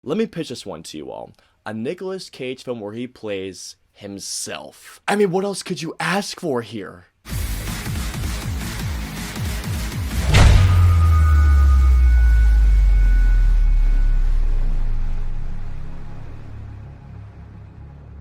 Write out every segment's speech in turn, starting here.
Let me pitch this one to you all. A Nicolas Cage film where he plays himself. I mean, what else could you ask for here?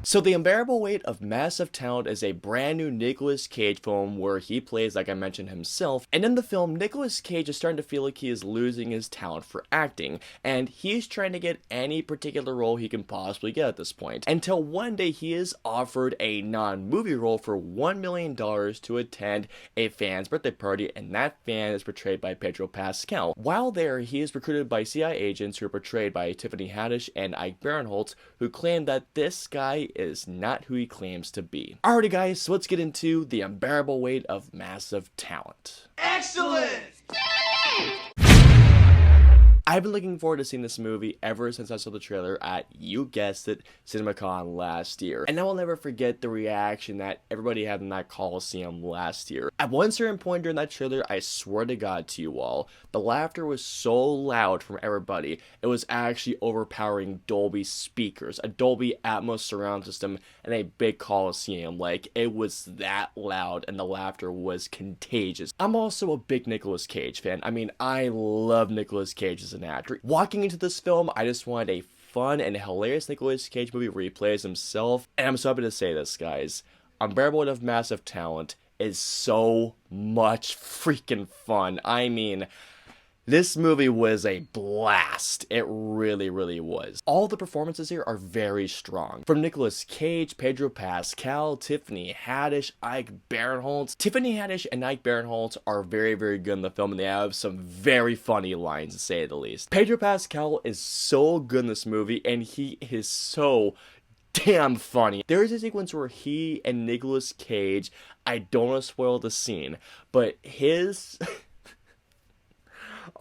So The Unbearable Weight of Massive Talent is a brand new Nicolas Cage film where he plays, like I mentioned, himself. And in the film, Nicolas Cage is starting to feel like he is losing his talent for acting. And he's trying to get any particular role he can possibly get at this point. Until one day he is offered a non-movie role for $1 million to attend a fan's birthday party. And that fan is portrayed by Pedro Pascal. While there, he is recruited by CIA agents who are portrayed by Tiffany Haddish and Ike Barinholtz, who claim that this guy is not who he claims to be. Alrighty guys, so let's get into The Unbearable Weight of Massive Talent. Excellent! I've been looking forward to seeing this movie ever since I saw the trailer at, you guessed it, CinemaCon last year. And I will never forget the reaction that everybody had in that Coliseum last year. At one certain point during that trailer, I swear to God to you all, the laughter was so loud from everybody, it was actually overpowering Dolby speakers, a Dolby Atmos surround system, and a big Coliseum. Like, it was that loud, and the laughter was contagious. I'm also a big Nicolas Cage fan. I mean, I love Nicolas Cage as an actor. Walking into this film, I just wanted a fun and hilarious Nicolas Cage movie where he plays himself. And I'm so happy to say this, guys. Unbearable Weight of Massive Talent is so much freaking fun. I mean, this movie was a blast. It really, really was. All the performances here are very strong. From Nicolas Cage, Pedro Pascal, Tiffany Haddish, Ike Barinholtz. Tiffany Haddish and Ike Barinholtz are very, very good in the film, and they have some very funny lines, to say the least. Pedro Pascal is so good in this movie, and he is so damn funny. There is a sequence where he and Nicolas Cage, I don't want to spoil the scene, but his...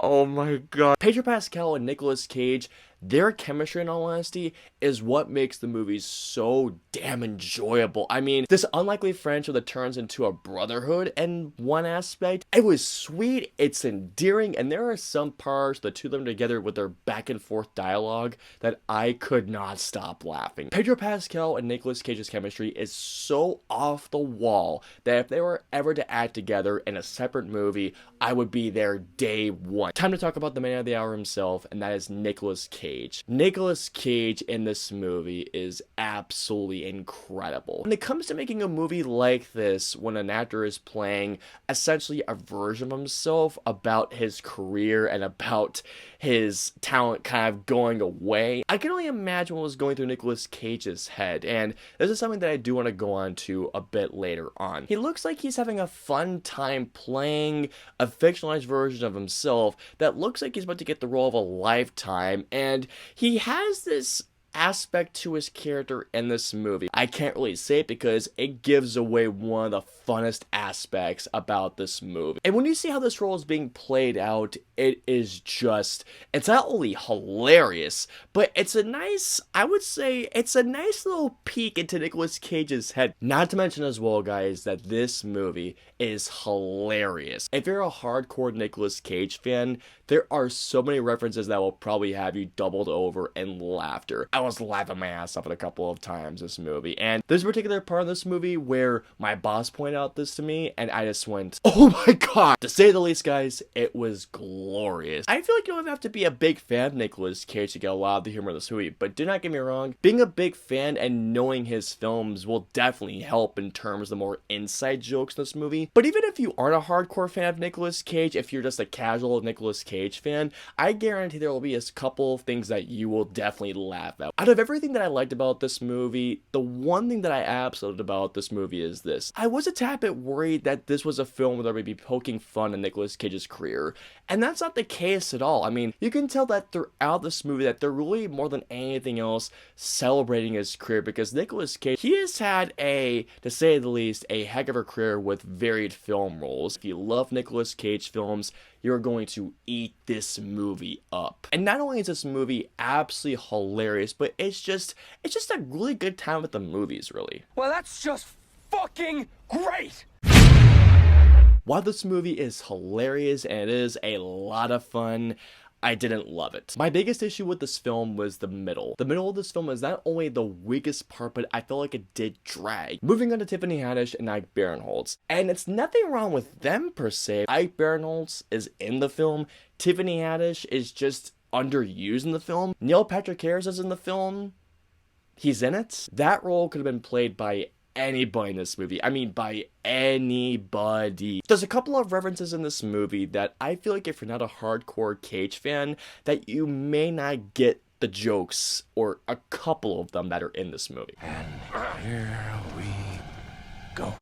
Oh my god. Pedro Pascal and Nicolas Cage, their chemistry, in all honesty, is what makes the movie so damn enjoyable. I mean, this unlikely friendship that turns into a brotherhood in one aspect, it was sweet, it's endearing, and there are some parts, the two of them together with their back and forth dialogue, that I could not stop laughing. Pedro Pascal and Nicolas Cage's chemistry is so off the wall that if they were ever to act together in a separate movie, I would be there day one. Time to talk about the man of the hour himself, and that is Nicolas Cage. Nicolas Cage in this movie is absolutely incredible. When it comes to making a movie like this, when an actor is playing essentially a version of himself about his career and about his talent kind of going away, I can only imagine what was going through Nicolas Cage's head, and this is something that I do want to go on to a bit later on. He looks like he's having a fun time playing a fictionalized version of himself that looks like he's about to get the role of a lifetime, and he has this aspect to his character in this movie. I can't really say it because it gives away one of the funnest aspects about this movie. And when you see how this role is being played out, it is just, it's not only hilarious, but it's a nice, I would say, it's a nice little peek into Nicolas Cage's head. Not to mention as well, guys, that this movie is hilarious. If you're a hardcore Nicolas Cage fan, there are so many references that will probably have you doubled over in laughter. I was laughing my ass off at a couple of times this movie, and there's a particular part of this movie where my boss pointed out this to me, and I just went, oh my god! To say the least, guys, it was glorious. I feel like you don't have to be a big fan of Nicolas Cage to get a lot of the humor of this movie, but do not get me wrong, being a big fan and knowing his films will definitely help in terms of the more inside jokes in this movie. But even if you aren't a hardcore fan of Nicolas Cage, if you're just a casual Nicolas Cage fan, I guarantee there will be a couple of things that you will definitely laugh at. Out of everything that I liked about this movie, the one thing that I absolutely loved about this movie is this. I was a tad bit worried that this was a film where they would be poking fun at Nicolas Cage's career, and that's not the case at all. I mean, you can tell that throughout this movie that they're really, more than anything else, celebrating his career, because Nicolas Cage, he has had a, to say the least, a heck of a career with varied film roles. If you love Nicolas Cage films, you're going to eat this movie up. And not only is this movie absolutely hilarious, but it's just a really good time at the movies, really. Well, that's just fucking great! While this movie is hilarious and it is a lot of fun, I didn't love it. My biggest issue with this film was the middle. The middle of this film is not only the weakest part, but I feel like it did drag. Moving on to Tiffany Haddish and Ike Barinholtz. And it's nothing wrong with them per se. Ike Barinholtz is in the film. Tiffany Haddish is just underused in the film. Neil Patrick Harris is in the film. He's in it. That role could have been played by anybody in this movie. I mean, by anybody. There's a couple of references in this movie that I feel like if you're not a hardcore Cage fan, that you may not get the jokes, or a couple of them that are in this movie. And here we go.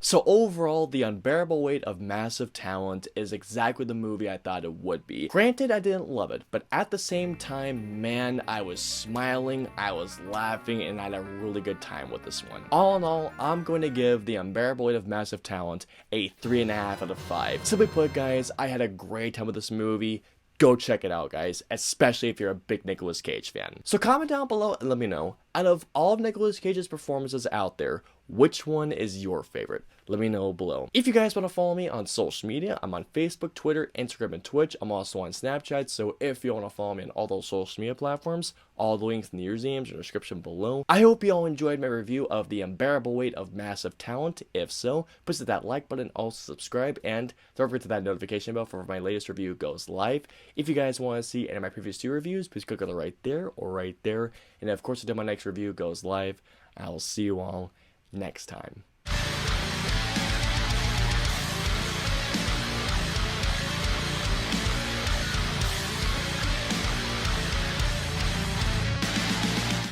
So overall, The Unbearable Weight of Massive Talent is exactly the movie I thought it would be. Granted, I didn't love it, but at the same time, man, I was smiling, I was laughing, and I had a really good time with this one. All in all, I'm going to give The Unbearable Weight of Massive Talent a 3.5 out of 5. Simply put, guys, I had a great time with this movie. Go check it out, guys, especially if you're a big Nicolas Cage fan. So comment down below and let me know, out of all of Nicolas Cage's performances out there, which one is your favorite? Let me know below. If you guys want to follow me on social media, I'm on Facebook, Twitter, Instagram, and Twitch. I'm also on Snapchat, so if you want to follow me on all those social media platforms, all the links in the usernames in the description below. I hope you all enjoyed my review of The Unbearable Weight of Massive Talent. If so, please hit that like button, also subscribe, and don't forget to that notification bell for when my latest review goes live. If you guys want to see any of my previous 2 reviews, please click on the right there or right there. And of course, until my next review goes live, I'll see you all next time.